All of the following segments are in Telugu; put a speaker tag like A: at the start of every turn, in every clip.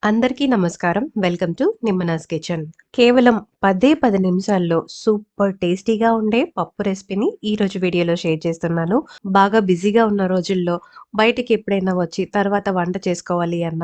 A: అందరికీ నమస్కారం. Welcome to Nimmana's kitchen. కేవలం 10 నిమిషాల్లో సూపర్ టేస్టీగా ఉండే పప్పు రెసిపీని ఈరోజు వీడియోలో షేర్ చేస్తున్నాను. బాగా బిజీగా ఉన్న రోజుల్లో బయటికి ఎప్పుడైనా వచ్చి తర్వాత వంట చేసుకోవాలి అన్న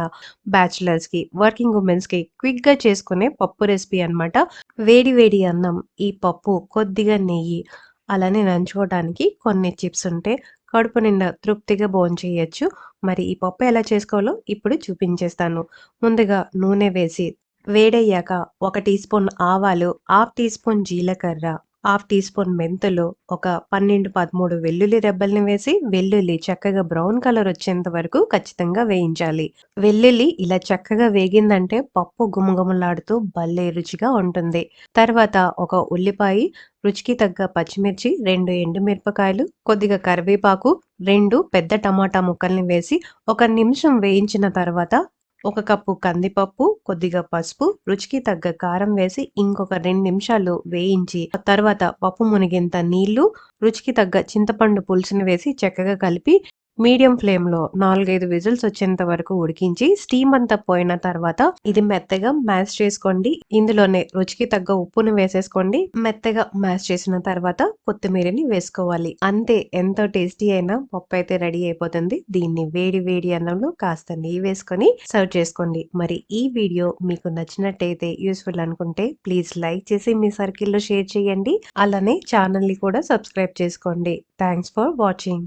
A: బ్యాచిలర్స్‌కి, వర్కింగ్ వుమెన్స్‌కి క్విక్‌గా చేసుకునే పప్పు రెసిపీ అన్నమాట. వేడి వేడి అన్నం, ఈ పప్పు, కొద్దిగా నెయ్యి అలానే నంచుకోవడానికి కొన్ని చిప్స్ ఉంటే కడుపు నిండా తృప్తిగా భోంచేయొచ్చు. మరి ఈ పప్పు ఎలా చేసుకోవాలో ఇప్పుడు చూపించేస్తాను. ముందుగా నూనె వేసి వేడయ్యాక 1 టీ స్పూన్ ఆవాలు, హాఫ్ టీ స్పూన్ జీలకర్ర, హాఫ్ టీ స్పూన్ మెంతులు, ఒక 12, 13 వెల్లుల్లి రెబ్బల్ని వేసి వెల్లుల్లి చక్కగా బ్రౌన్ కలర్ వచ్చేంత వరకు ఖచ్చితంగా వేయించాలి. వెల్లుల్లి ఇలా చక్కగా వేగిందంటే పప్పు గుమగుమలాడుతూ భలే రుచిగా ఉంటుంది. తర్వాత ఒక ఉల్లిపాయి, రుచికి తగ్గ పచ్చిమిర్చి, 2 ఎండుమిరపకాయలు, కొద్దిగా కరివేపాకు, 2 పెద్ద టమాటా ముక్కల్ని వేసి ఒక నిమిషం వేయించిన తర్వాత ఒక కప్పు కందిపప్పు, కొద్దిగా పసుపు, రుచికి తగ్గ కారం వేసి ఇంకొక 2 నిమిషాలు వేయించి, ఆ తర్వాత పప్పు మునిగేంత నీళ్లు, రుచికి తగ్గ చింతపండు పులుసుని వేసి చక్కగా కలిపి మీడియం ఫ్లేమ్‌లో 4, 5 విజిల్స్ వచ్చేంత వరకు ఉడికించి స్టీమ్ అంతా పోయిన తర్వాత ఇది మెత్తగా మ్యాష్ చేసుకోండి. ఇందులోనే రుచికి తగ్గ ఉప్పుని వేసేసుకోండి. మెత్తగా మ్యాష్ చేసిన తర్వాత కొత్తిమీరని వేసుకోవాలి. అంతే, ఎంతో టేస్టీ అయిన పప్పు అయితే రెడీ అయిపోతుంది. దీన్ని వేడి వేడి అన్నంలో కాస్త నెయ్యి వేసుకొని సర్వ్ చేసుకోండి. మరి ఈ వీడియో మీకు నచ్చినట్టయితే, యూజ్‌ఫుల్ అనుకుంటే ప్లీజ్ లైక్ చేసి మీ సర్కిల్‌లో షేర్ చేయండి. అలానే ఛానల్‌ని కూడా సబ్స్క్రైబ్ చేసుకోండి. Thanks for watching.